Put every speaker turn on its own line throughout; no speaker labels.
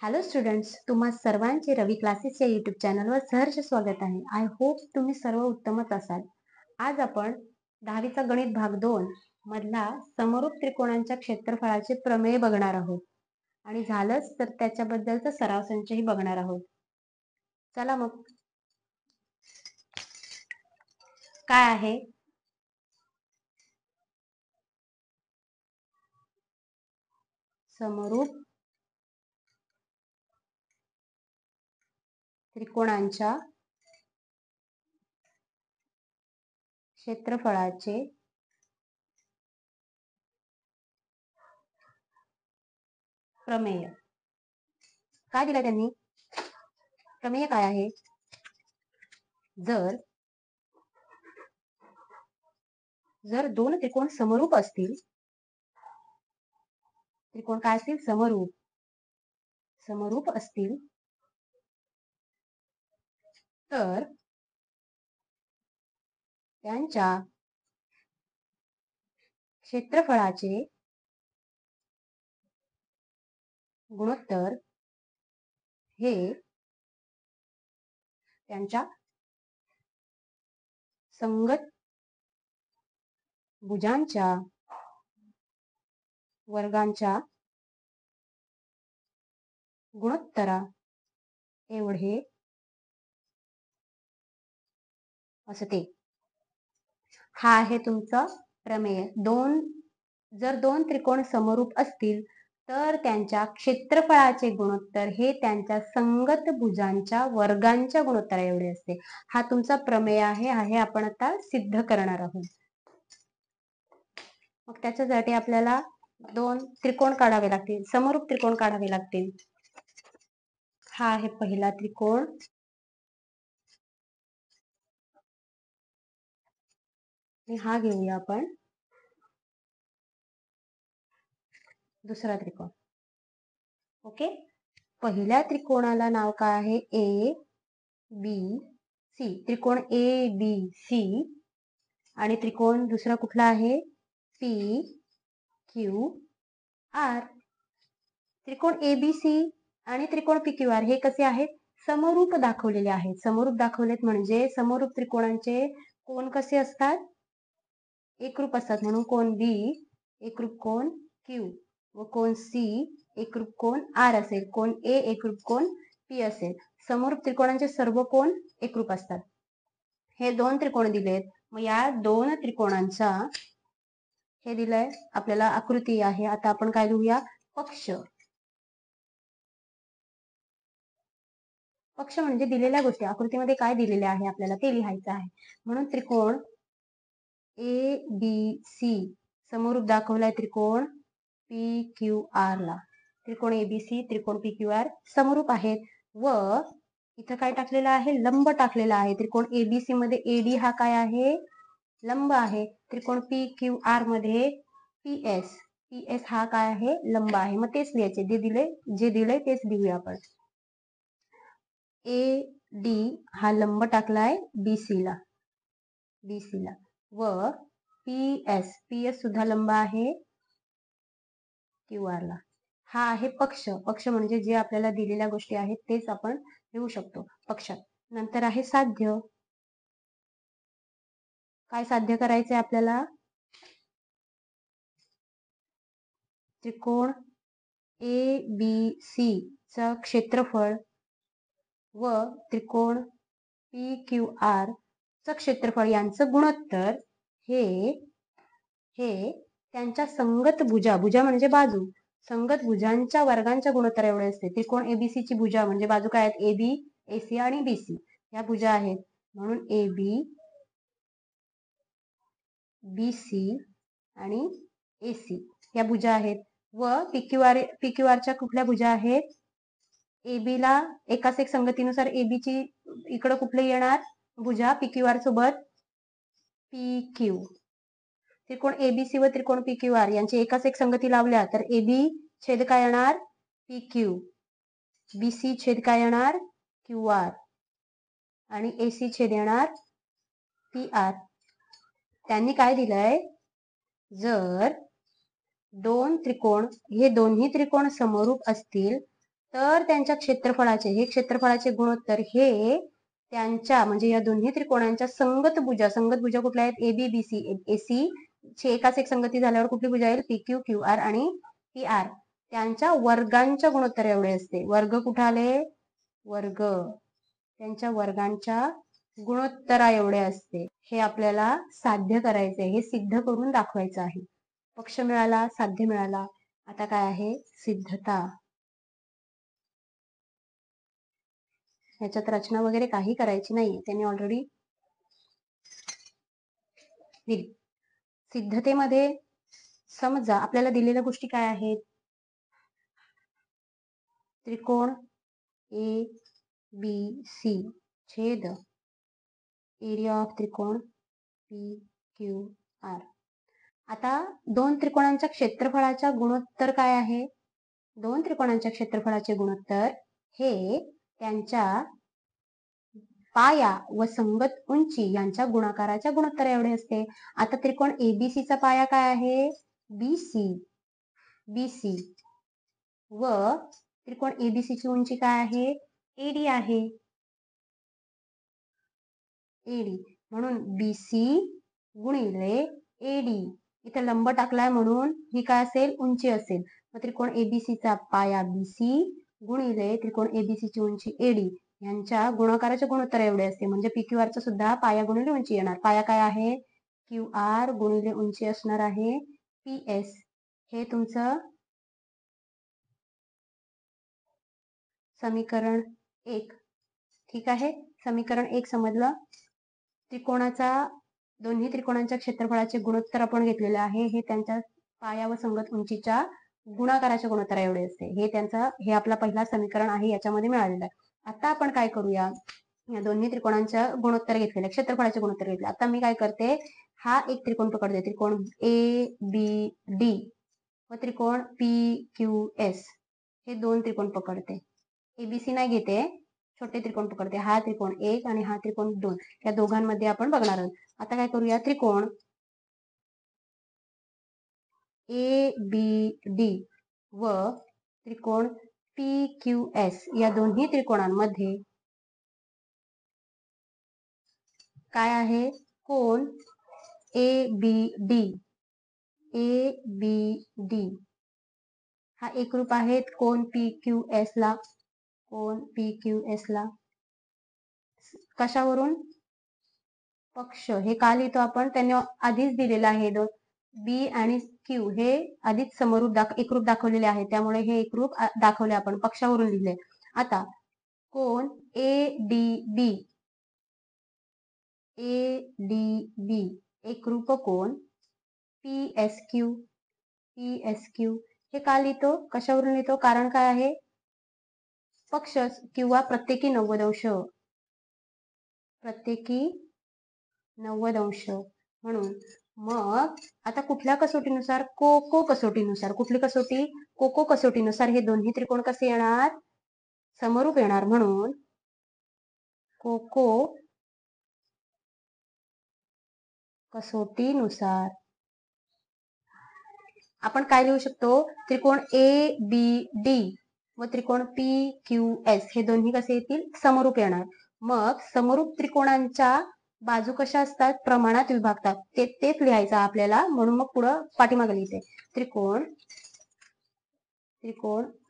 Hello students, तुम्हा सर्वांचे रवी classes या यूट्यूब चॅनलवर सहर्ष स्वागत आहे. आय होप तुम्ही सर्व उत्तमच असाल. आज आपण 10वीचा गणित भाग 2 मधला समरूप त्रिकोणांच्या क्षेत्रफळाचे प्रमेय बघणार आहोत आणि झालंच तर त्याच्याबद्दलचा सराव संचही बघणार आहोत. चला मग, काय आहे समरूप त्रिकोणांच्या क्षेत्रफळाचे प्रमेय. काय दिलं त्यांनी? प्रमेय काय आहे? जर दोन त्रिकोण समरूप असतील, त्रिकोण काय असतील? समरूप असतील, तर त्यांच्या क्षेत्रफळाचे गुणोत्तर हे त्यांच्या संगत भुजांच्या वर्गांच्या गुणोत्तरा एवढे असते. हा आहे तुमचा प्रमेय. जर दोन त्रिकोण समरूप असतील तर त्यांच्या क्षेत्रफळाचे गुणोत्तर हे त्यांच्या संगत भुजांच्या वर्गांच्या गुणोत्तरा एवढे असते. हा तुमचा प्रमेय आहे. हे आपण आता सिद्ध करणार आहोत. मग त्याच्यासाठी आपल्याला दोन त्रिकोण काढावे लागतील, समरूप त्रिकोण काढावे लागतील. हा आहे पहिला त्रिकोण, हा घेऊया आपण दुसरा त्रिकोण. ओके, पहिल्या त्रिकोणाला नाव काय आहे? A B C. त्रिकोण ए बी सी. आणि त्रिकोण दुसरा कुठला आहे? P Q R. त्रिकोण ए बी सी आणि त्रिकोण पी क्यू आर हे कसे आहेत? समरूप दाखवलेले आहेत. समरूप दाखवलेत म्हणजे समरूप त्रिकोणांचे कोण कसे असतात? एकरूप असतात. म्हणून कोण बी एकरूप कोण क्यू व कोण सी एकरूप कोण आर असेल. कोण ए एकरूप कोण पी असेल. समरूप त्रिकोणांचे सर्व कोण एकरूप असतात. हे दोन त्रिकोण दिलेत. मग या दोन त्रिकोणांचा हे दिलंय आपल्याला आकृती आहे. आता आपण काय लिहूया? पक्ष. पक्ष म्हणजे दिलेल्या गोष्टी, आकृतीमध्ये काय दिलेले आहे आपल्याला ते लिहायचं आहे. म्हणून त्रिकोण ए बी सी समरूप दाखवलाय त्रिकोण पी क्यू आर ला. त्रिकोण ए बी सी त्रिकोण पी क्यू आर समरूप आहेत व इथं काय टाकलेलं आहे? लंब टाकलेला आहे. त्रिकोण ए बी सी मध्ये एडी हा काय आहे? लंब आहे. त्रिकोण पी क्यू आर मध्ये पी एस हा काय आहे? लंब आहे. मग तेच लिहायचे, जे दिले तेच लिहूया आपण. ए डी हा लंब टाकलाय बीसी ला व पी एस सुद्धा लंब आहे क्यू आर ला. हा आहे पक्ष. पक्ष म्हणजे जे आपल्याला दिलेल्या गोष्टी आहेत तेच आपण लिहू शकतो पक्षात. नंतर आहे साध्य. काय साध्य करायचंय आपल्याला? त्रिकोण ए बी सी च क्षेत्रफळ व त्रिकोण पी क्यू आर च क्षेत्रफळ यांचं गुणोत्तर हे त्यांच्या संगत भुजा म्हणजे बाजू, संगत भुजांच्या वर्गांच्या गुणोत्तर एवढे असते. त्रिकोण एबीसी ची भुजा म्हणजे बाजू काय आहेत? ए बी, ए सी आणि बी सी या भुजा आहेत. म्हणून ए बी, बी सी आणि ए सी या भुजा आहेत. व पीक्यूआरच्या कुठल्या भुजा आहेत? ए बी ला एकाच एक संगतीनुसार ए बी ची इकडं कुठले येणार भुजा पीक्यूआर सोबत? P Q. त्रिकोण एबीसी व त्रिकोण पी क्यू आर यांची एकाच एक संगती लावल्या तर ए बी छेद काय येणार? P Q. बी सी छेद काय येणार? Q R. आणि ए सी छेद येणार पी आर. त्यांनी काय दिलंय? जर दोन त्रिकोण हे दोन्ही त्रिकोण समरूप असतील तर त्यांच्या क्षेत्रफळाचे हे क्षेत्रफळाचे गुणोत्तर हे त्यांच्या म्हणजे या दोन्ही त्रिकोणांच्या संगत भुजा कुठल्या आहेत? A B B C. AC ची एकाच एक संगती झाल्यावर कुठली भुजा येईल? पी क्यू क्यू आर आणि पी आर. त्यांच्या वर्गांच्या गुणोत्तर एवढे असते. वर्ग कुठे आले? वर्ग त्यांच्या वर्गांच्या गुणोत्तरा एवढे असते. हे आपल्याला साध्य करायचे, हे सिद्ध करून दाखवायचं आहे. पक्ष मिळाला, साध्य मिळाला. आता काय आहे? सिद्धता. ह्याच्यात रचना वगैरे काही करायची नाही, त्यांनी ऑलरेडी दिली. सिद्धतेमध्ये समजा आपल्याला दिलेल्या गोष्टी काय आहेत? त्रिकोण ए बी सी छेद एरिया ऑफ त्रिकोण पी क्यू आर. आता दोन त्रिकोणांच्या क्षेत्रफळाच्या गुणोत्तर काय आहे? दोन त्रिकोणांच्या क्षेत्रफळाचे गुणोत्तर हे त्यांच्या पाया व संगत उंची यांच्या गुणाकाराच्या गुणोत्तर एवढे असते. आता त्रिकोण एबीसी चा पाया काय आहे? बीसी. बीसी व त्रिकोण एबीसी ची उंची काय आहे? एडी आहे. एडी म्हणून बीसी गुणिले एडी. इथे लंब टाकलाय म्हणून ही काय असेल? उंची असेल. मग त्रिकोण एबीसी चा पाया बीसी गुणिले त्रिकोण एबीसी ची उंची एडी यांच्या गुणाकाराचे गुणोत्तर एवढे असते. म्हणजे पी क्यू आरचा सुद्धा पाया गुणिले उंची येणार. पाया काय आहे? क्यू आर गुणिले उंची असणार आहे पी एस. हे तुमचं समीकरण 1. ठीक आहे. समीकरण 1 समजलं. दोन्ही त्रिकोणांच्या क्षेत्रफळाचे गुणोत्तर आपण घेतलेले आहे. हे त्यांच्या पाया व संगत उंचीच्या गुणाकाराच्या गुणोत्तरा एवढे असते. हे आपला पहिला समीकरण आहे, याच्यामध्ये मिळालेलं आहे. आता आपण काय करूया? या दोन्ही त्रिकोणांच्या गुणोत्तर घेतलेले, क्षेत्रफळाचे गुणोत्तर घेतले. आता मी काय करते? हा एक त्रिकोण पकडते, त्रिकोण ए बी डी व त्रिकोण पी क्यू एस. हे दोन त्रिकोण पकडते. एबीसी नाही घेते, छोटे त्रिकोण पकडते. हा त्रिकोण 1 आणि हा त्रिकोण 2. या दोघांमध्ये आपण बघणार आहोत. आता काय करूया? त्रिकोण ए बी डी व त्रिकोण पी क्यू एस या दोन्ही त्रिकोणांमध्ये काय आहे? कोण A B D. A B D हा एकरूप आहेत कोण पी क्यू एस ला. कोण पी क्यू एस ला कशावरून? पक्ष. हे का लिहितो आपण? त्यांनी आधीच दिलेलं आहे. बी आणि क्यू हे आधीच समरूप एकरूप दाखवलेले आहे, त्यामुळे हे एकरूप दाखवले आपण, पक्षावरून लिहिले. आता कोण A D B. A D बी एकरूप कोण P S Q. P S Q हे का लिहितो? कशावरून लिहितो? कारण काय आहे? पक्ष किंवा प्रत्येकी 90 अंश. प्रत्येकी 90 अंश म्हणून. मग आता कुठल्या कसोटीनुसार? कोको कसोटीनुसार. कुठली कसोटी? कोको कसोटीनुसार हे दोन्ही त्रिकोण कसे येणार? समरूप येणार. म्हणून कोको कसोटीनुसार आपण काय लिहू शकतो? त्रिकोण ए बी डी व त्रिकोण पी क्यू एस हे दोन्ही कसे येतील? समरूप येणार. मग समरूप त्रिकोणांच्या बाजू कशा असतात? प्रमाणात विभागतात. तेच लिहायचं आपल्याला, म्हणून मग पुढं पाठीमागे लिहिते. त्रिकोण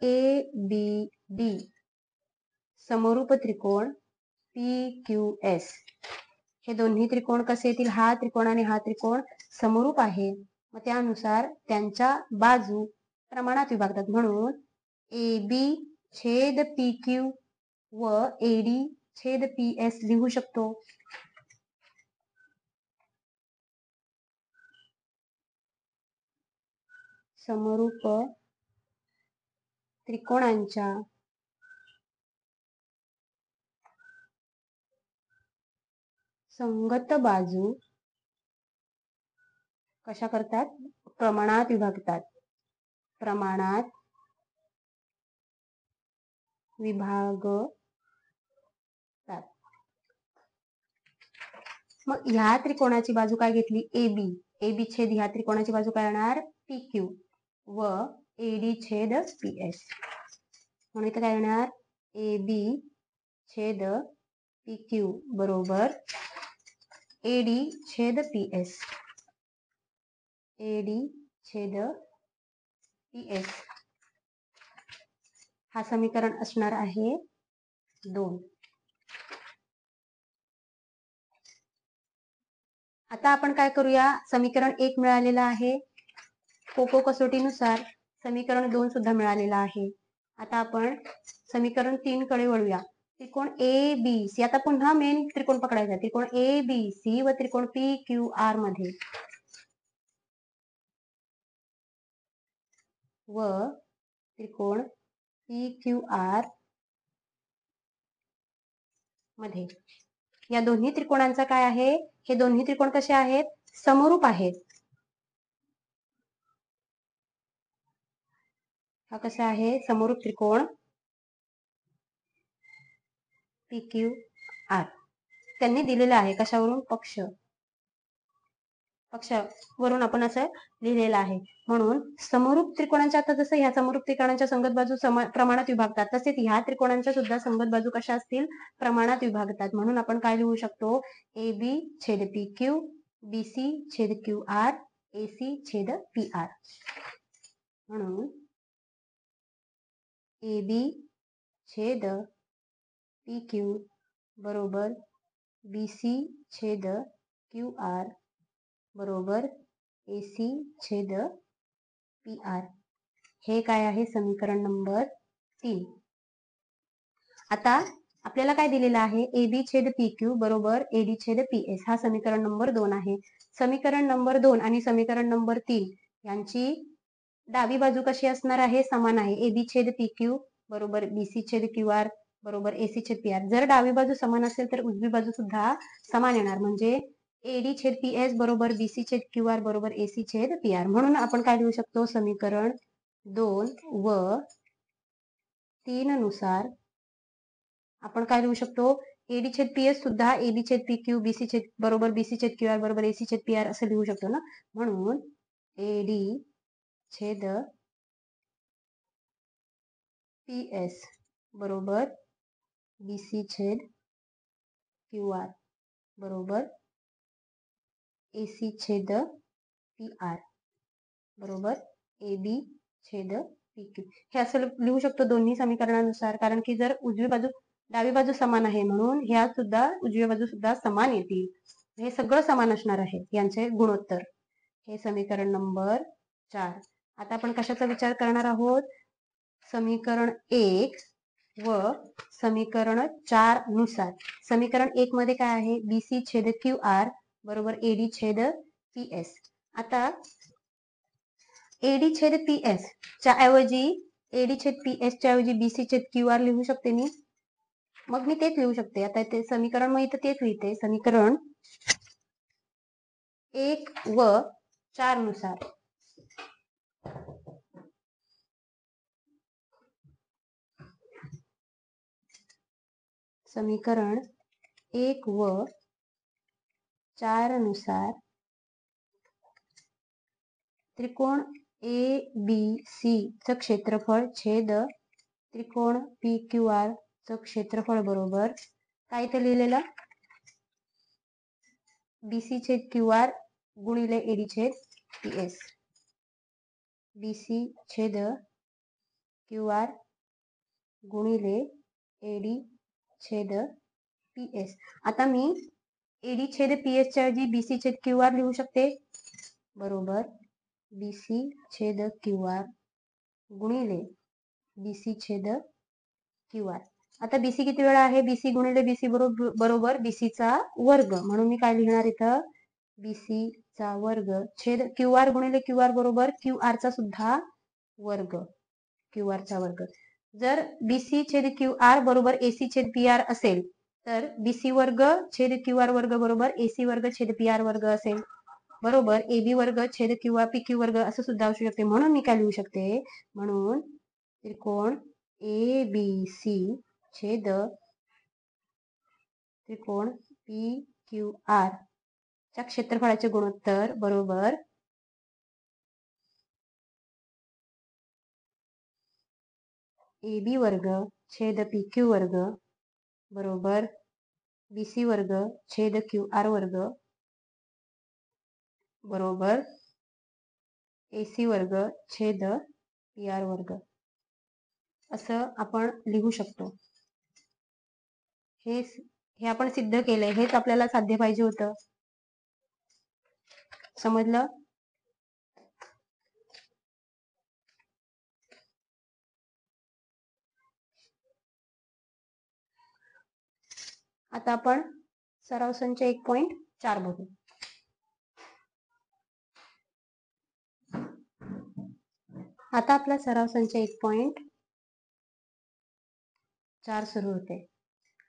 ए बी डी समरूप त्रिकोण पी क्यू एस हे दोन्ही त्रिकोण कसे येतील? हा त्रिकोण आणि हा त्रिकोण समरूप आहे. मग त्यानुसार त्यांच्या बाजू प्रमाणात विभागतात. म्हणून ए बी छेद पी क्यू व एडी छेद पी एस लिहू शकतो. समरूप त्रिकोणांच्या संगत बाजू कशा करतात? प्रमाणात विभागतात. प्रमाणात विभागतात. मग ह्या त्रिकोणाची बाजू काय घेतली? A B. ए बी छेद ह्या त्रिकोणाची बाजू काय येणार? पी क्यू व एडी छेद पी एस. म्हणून इथे काय येणार ए बी छेद पी क्यू बरोबर एडी छेद पी एस. एडी छेद पी एस हा समीकरण असणार आहे 2. आता आपण काय करूया, समीकरण 1 मिळालेलं आहे, कोको कसोटीनुसार समीकरण 2 सुद्धा मिळालेलं आहे. आता आपण समीकरण 3 कडे वळूया. त्रिकोण ए बी सी, आता पुन्हा मेन त्रिकोण पकडायचा. त्रिकोण ए बी सी व त्रिकोण पी क्यू आर मध्ये व त्रिकोण पी क्यू आर मध्ये या दोन्ही त्रिकोणांचा काय आहे, हे दोन्ही त्रिकोण कसे आहेत, समरूप आहेत. हा कसा आहे, समरूप त्रिकोण पी क्यू आर त्यांनी दिलेला आहे. कशावरून, पक्षावरून आपण असं लिहिलेलं आहे. म्हणून समरूप त्रिकोणांच्या, आता जसं ह्या समरूप त्रिकोणांच्या संगत बाजू प्रमाणात विभागतात, तसेच ह्या त्रिकोणांच्या सुद्धा संगत बाजू कशा असतील, प्रमाणात विभागतात. म्हणून आपण काय लिहू शकतो, ए बी छेद पी क्यू, बी सी छेद क्यू आर, ए सी छेद पी आर. म्हणून ए बी छेद पी क्यू बरोबर बी सी छेद क्यू आर बरोबर ए सी छेद पी आर. हे काय आहे, समीकरण नंबर 3. आता आपल्याला काय दिलेलं आहे, ए बी छेद पी क्यू बरोबर ए डी छेद पी एस. हा समीकरण नंबर 2 आहे. समीकरण नंबर 2 आणि समीकरण नंबर 3 यांची डावी बाजू कशी असणार आहे, समान आहे. ए बी छेद पी क्यू बरोबर बी सी छेद क्यू आर बरोबर ए सी छेद पी आर. जर डावी बाजू समान असेल तर उजवी बाजू सुद्धा समान येणार. म्हणजे एडी छेद पी एस बरोबर बी सी छेद क्यू आर बरोबर ए सी छेद पी आर. म्हणून आपण काय लिहू शकतो, समीकरण 2 व 3 नुसार आपण काय लिहू शकतो, एडी छेद पी एस सुद्धा एबी छेद पी क्यू बी सी छेद बरोबर बी सी छेद क्यू आर बरोबर ए सी छेद पी आर असं लिहू शकतो ना. म्हणून एडी छेद पी एस बरोबर बी सी छेद क्यू आर बरोबर ए सी छेद पी आर बरोबर ए बी छेद पी क्यू. हे असं लिहू शकतो दोन्ही समीकरणानुसार, कारण की जर उजवी बाजू डावी बाजू समान आहे म्हणून ह्या सुद्धा उजवी बाजू सुद्धा समान येतील. हे सगळं समान असणार आहे यांचे गुणोत्तर. हे समीकरण नंबर 4. आता आपण कशाचा विचार करणार आहोत, समीकरण 1 व समीकरण 4 नुसार. समीकरण 1 मध्ये काय आहे, बी सी छेद क्यू आर बरोबर एडी छेद पी एस. आता एडी छेद पी एस च्या ऐवजी एडी छेद पी एस च्या ऐवजी बी सी छेद क्यू आर लिहू शकते मी. मग मी तेच लिहू शकते. आता ते समीकरण मग इथं तेच लिहिते. समीकरण 1 व 4 नुसार समीकरण 1 व 4 नुसार त्रिकोण ए बी सी च क्षेत्रफळ छेद त्रिकोण पी क्यू आर च क्षेत्रफळ बरोबर काय इथे लिहिलेलं, बी सी छेद क्यू आर गुणिले एडी छेद पी एस. बी सी छेद क्यू आर गुणिले एडी छेद पी एस. आता मी एडी छेद पी एस च्या ऐवजी बी सी छेद क्यू आर लिहू शकते बरोबर बी सी छेद क्यू आर गुणिले बी सी छेद क्यू आर. आता बीसी किती वेळा आहे, बीसी गुणिले बीसी बरोबर बीसीचा वर्ग. म्हणून मी काय लिहिणार इथं, बीसी चा वर्ग छेद क्यू आर गुणिले क्यू आर बरोबर क्यू आर चा सुद्धा वर्ग, क्यू आर चा वर्ग. जर बीसी छेद क्यू आर बरोबर एसी छेद पी आर असेल तर बीसी वर्ग छेद क्यू आर वर्ग बरोबर एसी वर्ग छेद पी आर वर्ग असेल बरोबर एबी वर्ग छेद क्यू आर पी क्यू वर्ग असं सुद्धा असू शकते. म्हणून मी काय लिहू शकते, म्हणून त्रिकोण ए बी सी छेद त्रिकोण पी क्यू आर च्या क्षेत्रफळाचे गुणोत्तर बरोबर AB वर्ग छेद PQ वर्ग बरोबर BC वर्ग छेद QR वर्ग बरोबर AC वर्ग छेद PR वर्ग असं आपण लिहू शकतो. हे आपण सिद्ध केलंय. हेच आपल्याला साध्य पाहिजे होतं. समजलं? आता आपण सराव संच 1.4 बघू. आता आपला सराव संच 1.4 सुरू होते.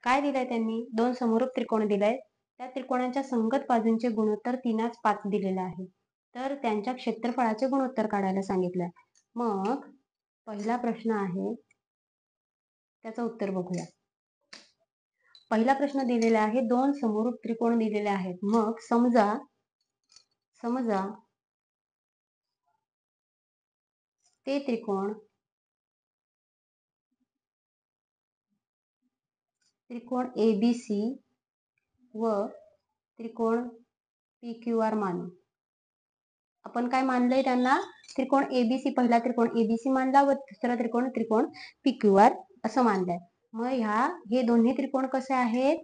काय दिलंय त्यांनी? दोन समरूप त्रिकोण दिलाय. त्या त्रिकोणांच्या संगत बाजूंचे गुणोत्तर 3:5 दिलेले आहे. तर त्यांच्या क्षेत्रफळाचे गुणोत्तर काढायला सांगितलंय. मग पहिला प्रश्न आहे त्याचं उत्तर बघूया. पहिला प्रश्न दिलेला आहे, दोन समरूप त्रिकोण दिलेले आहेत. मग समजा ते त्रिकोण ABC व त्रिकोण PQR मानू. आपण काय मानलंय त्यांना? त्रिकोण ABC, पहिला त्रिकोण ABC मानला व दुसरा त्रिकोण PQR असं मानलंय. मग हे दोन्ही त्रिकोण कसे आहेत?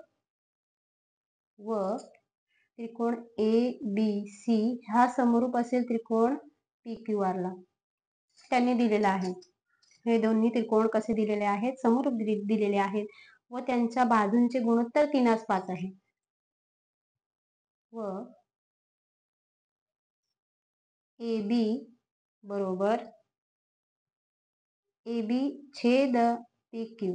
व त्रिकोण ABC हा समरूप असेल त्रिकोण PQR ला. त्यांनी दिलेला आहे. हे दोन्ही त्रिकोण कसे दिलेले आहेत? समरूप दिलेले आहेत व त्यांच्या बाजूंचे गुणोत्तर 3:5 आहे. व AB बरोबर AB छेद PQ.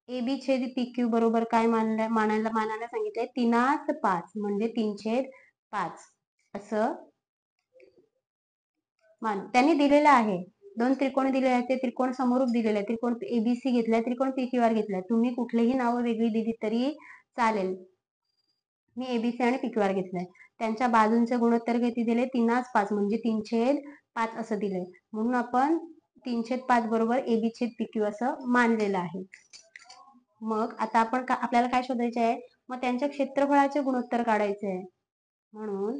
AB छेद PQ बरोबर काय मानायला सांगितलंय? 3:5 म्हणजे 3/5 असं मान त्यांनी दिलेलं आहे. दोन त्रिकोण दिले आहेत, ते त्रिकोण समरूप दिलेले आहेत. त्रिकोण ABC घेतलाय, त्रिकोण PQR घेतलाय. तुम्ही कुठलेही नाव वेगळी दिली तरी चालेल. मी ABC आणि PQR घेतलाय. त्यांच्या बाजूंचे गुणोत्तर किती दिले? 3:5 म्हणजे 3/5 असं दिलंय. म्हणून आपण 3/5 बरोबर AB छेद PQ असं मानलेलं आहे. मग आता आपल्याला काय शोधायचे आहे? मग त्यांच्या क्षेत्रफळाचे गुणोत्तर काढायचे आहे. म्हणून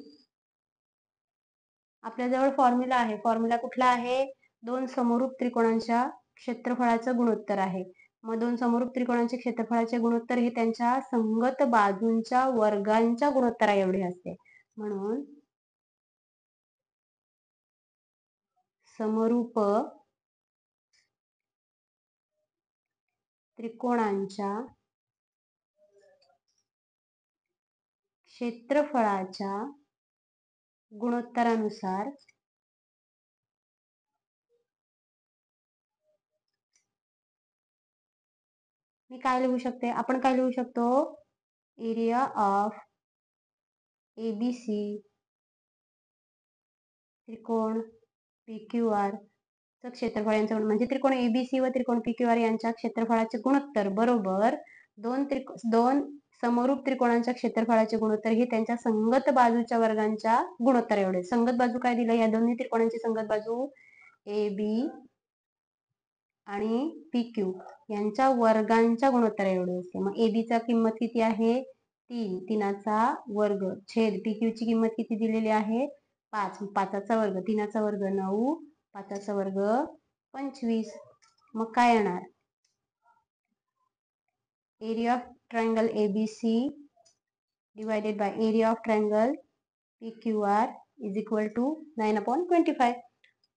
आपल्याजवळ फॉर्म्युला आहे. फॉर्म्युला कुठला आहे? दोन समरूप त्रिकोणांच्या क्षेत्रफळाचं गुणोत्तर आहे. मग दोन समरूप त्रिकोणांचे क्षेत्रफळाचे गुणोत्तर हे त्यांच्या संगत बाजूंच्या वर्गांच्या गुणोत्तरा एवढे असते. म्हणून समरूप त्रिकोणांच्या क्षेत्रफळाच्या गुणोत्तरानुसार मी काय लिहू शकते? आपण काय लिहू शकतो? एरिया ऑफ ABC त्रिकोण PQR चं क्षेत्रफळ यांचं म्हणजे त्रिकोण ABC व त्रिकोण PQR यांच्या क्षेत्रफळाचे गुणोत्तर बरोबर दोन समरूप त्रिकोणांच्या क्षेत्रफळाचे गुणोत्तर हे त्यांच्या संगत बाजूच्या वर्गांच्या गुणोत्तर एवढे. संगत बाजू काय दिलं? या दोन्ही त्रिकोणांची संगत बाजू AB आणि PQ यांच्या वर्गांच्या गुणोत्तर एवढे असते. मग AB चा किंमत किती आहे? 3चा वर्ग छेद PQ ची किंमत किती दिलेली आहे? 5चा वर्ग 3चा वर्ग 9 5चा वर्ग 25. मग काय येणार? Area of triangle ABC divided by area of triangle PQR is equal to 9/25.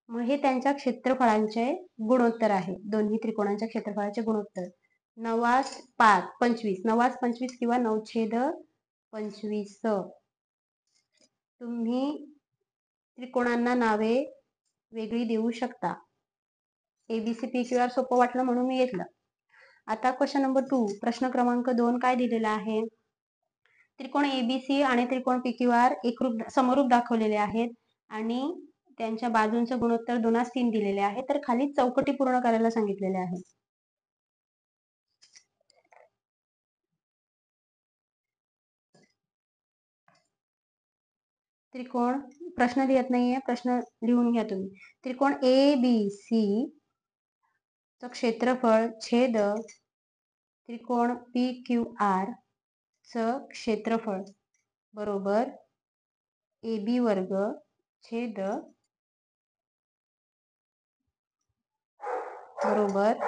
मग हे त्यांच्या क्षेत्रफळांचे गुणोत्तर आहे. दोन्ही त्रिकोणांच्या क्षेत्रफळाचे गुणोत्तर 9/25 9/25 किंवा 9/25. तुम्ही त्रिकोणांना नावे वेगळी देऊ शकता. ABC PQR सोपं वाटलं म्हणून मी घेतलं. आता क्वेश्चन नंबर 2, प्रश्न क्रमांक 2 काय दिलेला आहे? त्रिकोण ABC आणि त्रिकोण PQR समरूप दाखवलेले आहेत आणि त्यांच्या बाजूंचं गुणोत्तर 2:3 दिलेले आहे. तर खाली चौकटी पूर्ण करायला सांगितलेले आहे. त्रिकोण प्रश्न लिहत नाहीये, प्रश्न लिहून घ्या तुम्ही. त्रिकोण ABC च क्षेत्रफळ छेद त्रिकोण पी क्यू आर च क्षेत्रफळ बरोबर ए बी वर्ग छेद बरोबर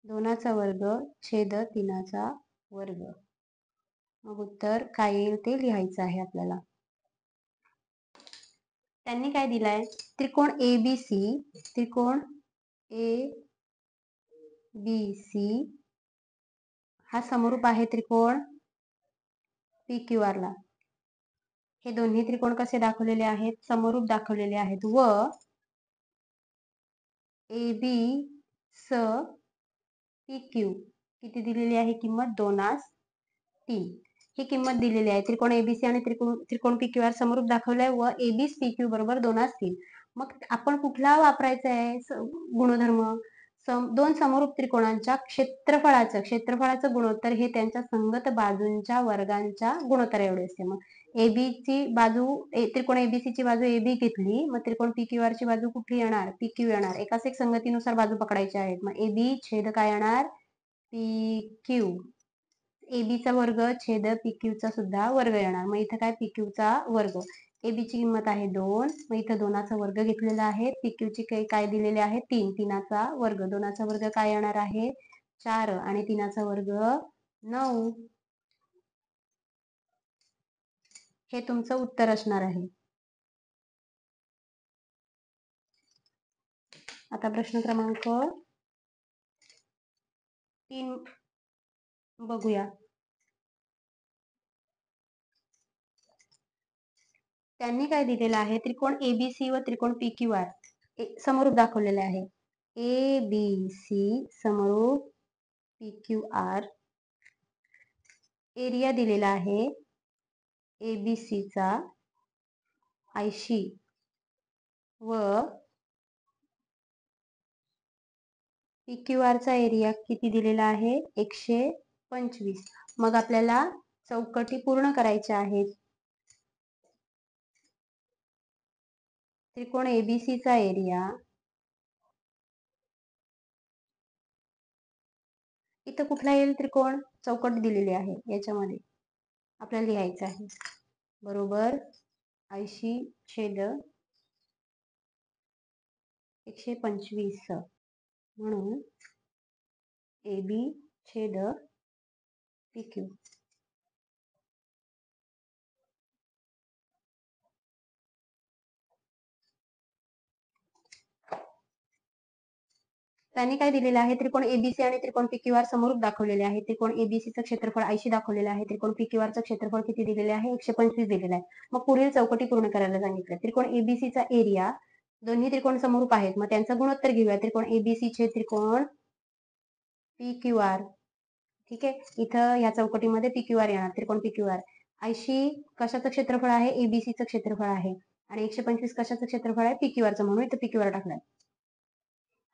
2चा वर्ग छेद 3चा वर्ग. मग उत्तर काय येईल ते लिहायचं आहे आपल्याला. त्यांनी काय दिलाय त्रिकोण ABC त्रिकोण ABC हा समरूप आहे त्रिकोण PQR ला. हे दोन्ही त्रिकोण कसे दाखवलेले आहेत समरूप दाखवलेले आहेत व AB स PQ किती दिलेली आहे किंमत 2:3 ही किंमत दिलेली आहे. त्रिकोण ABC आणि त्रिकोण PQR समरूप दाखवलाय व AB PQ बरोबर 2:3. मग आपण कुठला वापरायचा आहे गुणधर्म दोन समरूप त्रिकोणांच्या क्षेत्रफळाचं गुणोत्तर हे त्यांच्या संगत बाजूंच्या वर्गांच्या गुणोत्तरा एवढे असते. मग AB ची बाजू त्रिकोण ABC ची बाजू AB घेतली मग त्रिकोण PQR ची बाजू कुठली येणार PQ येणार. एकाच एक संगतीनुसार बाजू पकडायच्या आहेत. मग AB छेद काय येणार PQ. AB चा वर्ग छेद PQ चा सुद्धा वर्ग येणार. मग इथं काय PQ चा वर्ग AB ची किंमत आहे 2. मग इथं 2चा वर्ग घेतलेला आहे. PQ ची काय दिलेले आहे 3. 3चा वर्ग 2चा वर्ग काय येणार आहे 4 आणि 3चा वर्ग 9. हे तुमचं उत्तर असणार आहे. आता प्रश्न क्रमांक 3 बघूया. त्यांनी काय दिलेलं आहे त्रिकोण ABC व त्रिकोण PQR समरूप दाखवलेले आहे. ABC समरूप PQR एरिया दिलेला आहे ABC चा 80 व PQR चा एरिया किती दिलेला आहे 125. मग आपल्याला चौकटी पूर्ण करायच्या आहेत. त्रिकोण ABC चा एरिया इथं कुठला येईल त्रिकोण चौकट दिलेली आहे याच्यामध्ये आपल्याला लिहायचं आहे बरोबर 80 छेद 125 म्हणून AB छेद PQ. त्यांनी काय दिलेलं आहे त्रिकोण ABC आणि त्रिकोण PQR समरूप दाखवलेले आहे. त्रिकोण ABC चं क्षेत्रफळ 80 दाखवलेले आहे. त्रिकोण PQR चं क्षेत्रफळ किती दिलेले आहे 125 दिलेले आहे. मग पुढील चौकटी पूर्ण करायला सांगितलं. त्रिकोण ABC चा एरिया दोन्ही त्रिकोण समरूप आहेत मग त्यांचं गुणोत्तर घेऊया. त्रिकोण ABC छेद त्रिकोण PQR. ठीक आहे इथं या चौकटीमध्ये PQR येणार. त्रिकोण PQR 80 कशाचं क्षेत्रफळ आहे ABC चं क्षेत्रफळ आहे आणि 125 कशाचं क्षेत्रफळ आहे PQR चं म्हणून इथं PQR टाकलाय.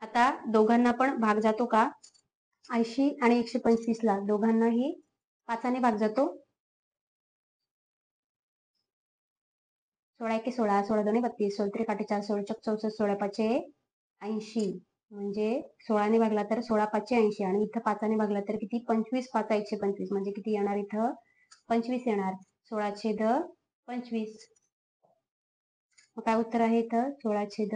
आता दोघांना पण भाग जातो का 80 आणि 125 ला दोघांनाही 5 ने भाग जातो. 16 एके 16 16 दोन्ही 32 16 त्रिक 48 16 चौक 64 16 पाचे 80 म्हणजे 16 ने भागला तर 16 पाचे 80 आणि इथं 5 ने भागला तर किती 25 5 125 म्हणजे किती येणार इथं 25 येणार. 16 छेद 25. मग काय उत्तर आहे इथं 16 छेद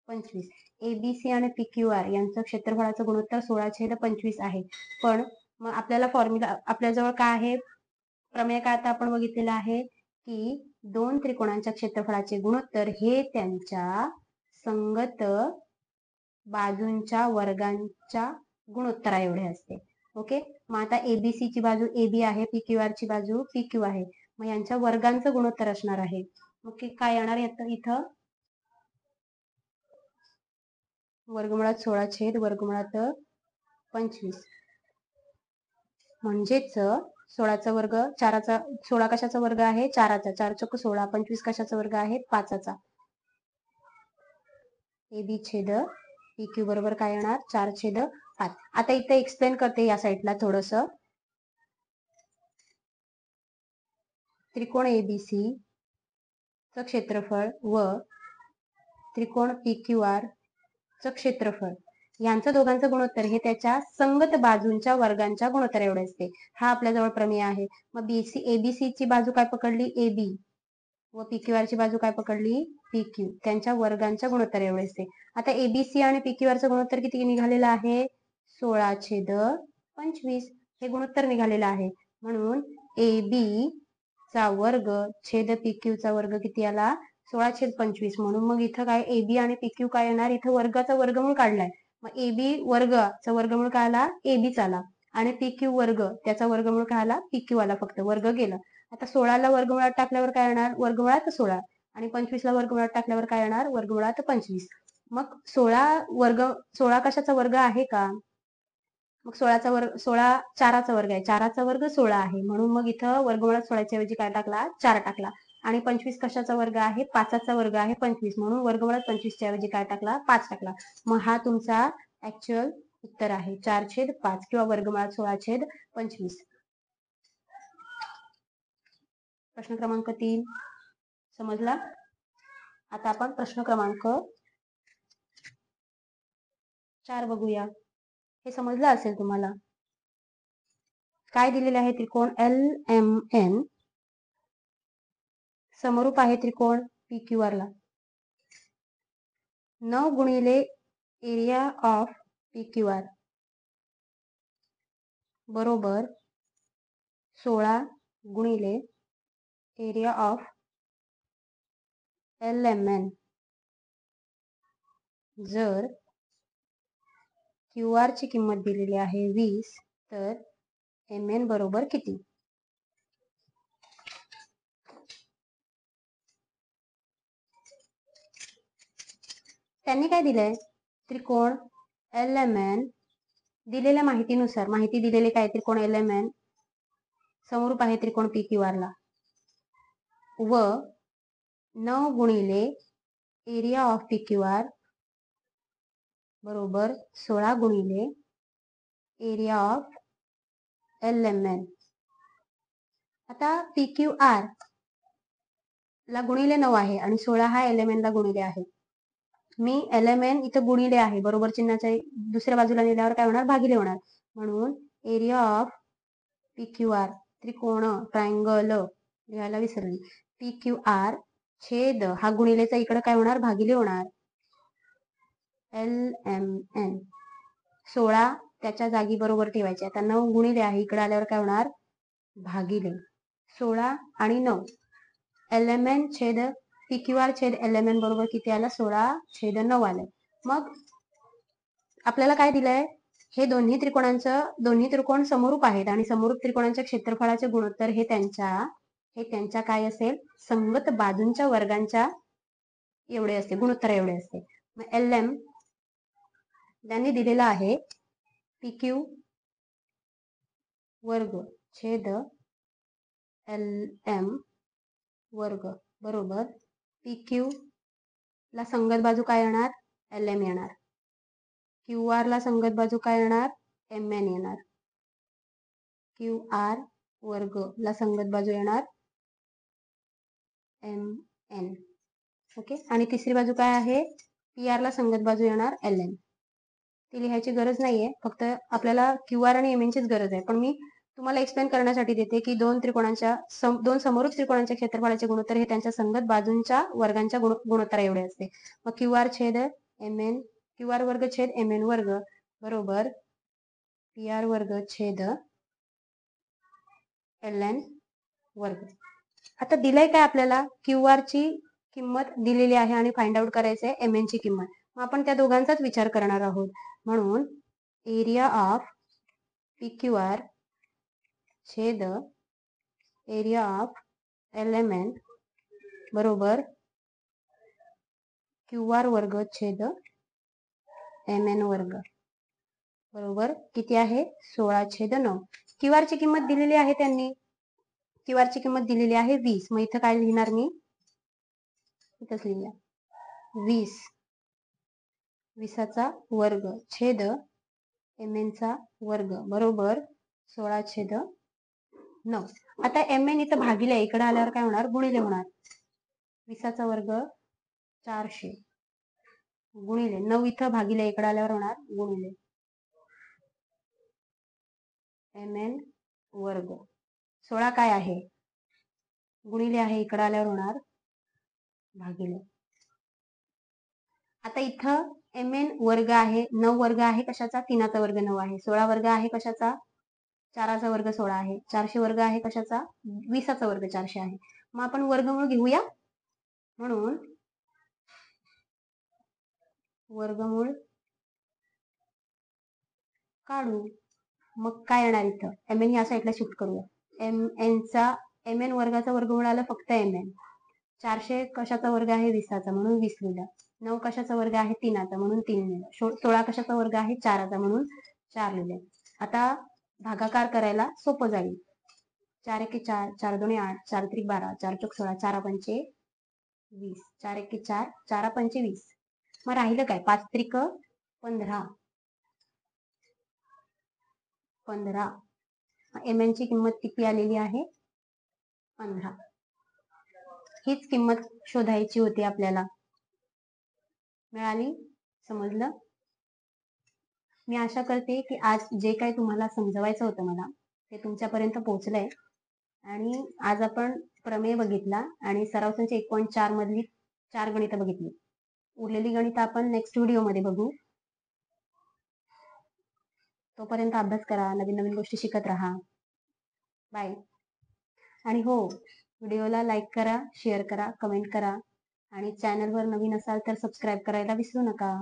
25. ABC आणि PQR यांचं क्षेत्रफळाचं गुणोत्तर 16 छेद 25 आहे. पण मग आपल्याला फॉर्म्युला आपल्याजवळ काय आहे प्रमेय काय आता आपण बघितलेलं आहे की दोन त्रिकोणांच्या क्षेत्रफळाचे गुणोत्तर हे त्यांच्या संगत बाजूंच्या वर्गांच्या गुणोत्तरा एवढे असते. ओके मग आता ABC ची बाजू AB आहे PQR ची बाजू PQ आहे. मग यांच्या वर्गांचं गुणोत्तर असणार आहे. ओके काय येणार इथं वर्गमुळात 16 छेद वर्गमुळात 25 म्हणजेच 16चा वर्ग 4चा 16 कशाचा वर्ग आहे 4चा 4 चौक 16 25 कशाचा वर्ग आहे 5चा. AB छेद PQ बरोबर काय येणार 4 छेद 5. आता इथे एक्सप्लेन करते या साईडला थोडस. त्रिकोण ABC च क्षेत्रफळ व त्रिकोण PQR क्षेत्रफळ यांचं दोघांचं गुणोत्तर हे त्याच्या संगत बाजूंच्या वर्गांच्या गुणोत्तर एवढे असते. हा आपल्याजवळ प्रमेय आहे. मग एबीसी ची बाजू काय पकडली, AB, व PQR ची बाजू काय पकडली, PQ, त्यांच्या वर्गांच्या गुणोत्तर एवढे असते. आता एबीसी आणि PQR चं गुणोत्तर किती निघालेलं आहे, 16/25 हे गुणोत्तर निघालेलं आहे. म्हणून AB चा वर्ग छेद PQ चा वर्ग किती आला, 16/25. म्हणून मग इथं काय AB आणि PQ काय येणार, इथं वर्गाचा वर्गमूळ काढलाय. मग AB वर्गाचा वर्गमूळ काय आला, AB चा आला, आणि PQ वर्ग त्याचा वर्गमूळ काय आला, PQ आला, फक्त वर्ग गेलं. आता 16ला वर्गमुळात टाकल्यावर काय येणार, वर्गमुळात 16, आणि 25ला वर्गमुळात टाकल्यावर काय येणार, वर्गमुळात 25. मग 16 कशाचा वर्ग आहे का, मग 16चा वर्ग 16 4चा वर्ग आहे, 4चा वर्ग 16 आहे. म्हणून मग इथं वर्गमुळात 16च्या ऐवजी काय टाकला, 4 टाकला. आणि 25 कशाचा वर्ग आहे, 5चा वर्ग आहे 25, म्हणून वर्गमुळात 25च्या ऐवजी काय टाकला, 5 टाकला. मग हा तुमचा ऍक्च्युअल उत्तर आहे 4/5 किंवा वर्गमुळात 16/25. प्रश्न क्रमांक 3 समजला. आता आपण प्रश्न क्रमांक 4 बघूया. हे समजलं असेल तुम्हाला. काय दिलेले आहे, त्रिकोण LMN समरूप आहे त्रिकोण PQR ला. 9 गुणिले एरिया ऑफ PQR बरोबर 16 गुणिले एरिया ऑफ LMN. जर QR ची किंमत दिलेली आहे 20, तर MN बरोबर किती. त्यांनी काय दिलंय, त्रिकोण LMN दिलेल्या माहितीनुसार, माहिती दिलेली काय, त्रिकोण LMN समरूप आहे त्रिकोण PQR ला, व 9 गुणिले एरिया ऑफ PQR बरोबर 16 गुणिले एरिया ऑफ LMN. आता PQR ला गुणिले 9 आहे आणि 16 हा LMN ला गुणिले आहे. मी LMN इथं गुणिले आहे, बरोबर चिन्हाच्या दुसऱ्या बाजूला नेल्यावर काय होणार, भागिले होणार. म्हणून एरिया ऑफ PQR त्रिकोण ट्रायंगल लिहायला विसरली, PQR छेद हा गुणिलेचा इकडे काय होणार, भागिले होणार, LMN. 16 त्याच्या जागी बरोबर ठेवायचे. आता 9 गुणिले आहे, इकडे आल्यावर काय होणार, भागिले 16 आणि 9. LMN छेद PQR छेद LMN बरोबर किती आलं, 16/9 आलं. मग आपल्याला काय दिलंय, हे दोन्ही त्रिकोण समरूप आहेत आणि समरूप त्रिकोणांच्या क्षेत्रफळाचे गुणोत्तर हे त्यांच्या काय असेल, संगत बाजूंच्या वर्गांच्या एवढे असते, गुणोत्तर एवढे असते. मग LM त्यांनी दिलेला आहे PQ वर्ग छेद LM वर्ग बरोबर PQ ला संगत बाजू काय येणार, LM येणार. QR ला संगत बाजू काय येणार, MN येणार. QR वर्ग ला संगत बाजू येणार MN. ओके. आणि तिसरी बाजू काय आहे, PR ला संगत बाजू येणार LN. ती लिहायची गरज नाहीये, फक्त आपल्याला QR आणि MN चीच गरज आहे. पण मी तुम्हाला एक्सप्लेन करण्यासाठी देते की दोन समरूप त्रिकोणांच्या क्षेत्रफळाचे गुणोत्तर हे त्यांच्या संगत बाजूंच्या वर्गांच्या गुणोत्तर एवढे असते. मग QR छेद MN, QR वर्ग छेद MN वर्ग बरोबर PR वर्ग छेद LN वर्ग. आता दिलंय काय आपल्याला, QR ची किंमत दिलेली आहे आणि फाइंड आउट करायचं आहे MN ची किंमत. मग आपण त्या दोघांचाच विचार करणार आहोत. म्हणून एरिया ऑफ PQR छेद एरिया ऑफ LMN बरोबर QR वर्ग छेद MN वर्ग बरोबर किती आहे, 16/9. QR ची किंमत दिलेली आहे त्यांनी, QR ची किंमत दिलेली आहे 20. मग इथं काय लिहिणार मी, इथंच लिहिया 20, 20चा वर्ग छेद MN चा वर्ग बरोबर 16/9. आता MN इथं भागिले, इकडे आल्यावर काय होणार, गुणिले होणार. 20चा वर्ग 400 गुणिले 9 इथं भागिले इकडे आल्यावर होणार गुणिले mn वर्ग. 16 काय आहे गुणिले आहे इकडे आल्यावर होणार भागिले. आता इथं mn वर्ग आहे, 9 वर्ग आहे कशाचा 3चा वर्ग 9 आहे, 16 वर्ग आहे कशाचा 4चा वर्ग 16 आहे, 400 वर्ग आहे कशाचा 20चा वर्ग 400 आहे. मग आपण वर्गमूळ घेऊया. म्हणून वर्गमूळ काढू. मग काय येणार इथं mn या साईडला शिफ्ट करूया. mn वर्गाचा वर्गमूळ आला फक्त mn. 400 कशाचा वर्ग आहे 20चा म्हणून 20 लिहिलं. 9 कशाचा वर्ग आहे 3चा म्हणून 3 लिहिलं. 16 कशाचा वर्ग आहे 4चा म्हणून 4 लिहिले. आता भागाकार करायला सोपं जाईल. 4 एके 4, 4 दोन्ही 8, 4 त्रिक 12, 4 चौक 16, 4 पंचे 20, 4 एके 4, 4 पंचे 20. मग राहिलं काय 5 त्रिक 15. 15 mn ची किंमत किती आलेली आहे 15. हीच किंमत शोधायची होती आपल्याला. मिळाली? समजलं? मी आशा करते की आज जे काही तुम्हाला समजवायचं होतं मला ते तुमच्यापर्यंत पोहोचलंय. आणि आज आपण प्रमेय बघितला आणि सराव संच 1.4 मधली 4 गणितं बघितली. उरलेली गणितं आपण नेक्स्ट व्हिडिओमध्ये बघू. तोपर्यंत अभ्यास करा, नवीन नवीन गोष्टी शिकत राहा. बाय. आणि हो, व्हिडिओला लाईक करा, शेअर करा, कमेंट करा आणि चॅनलवर नवीन असाल तर सबस्क्राईब करायला विसरू नका.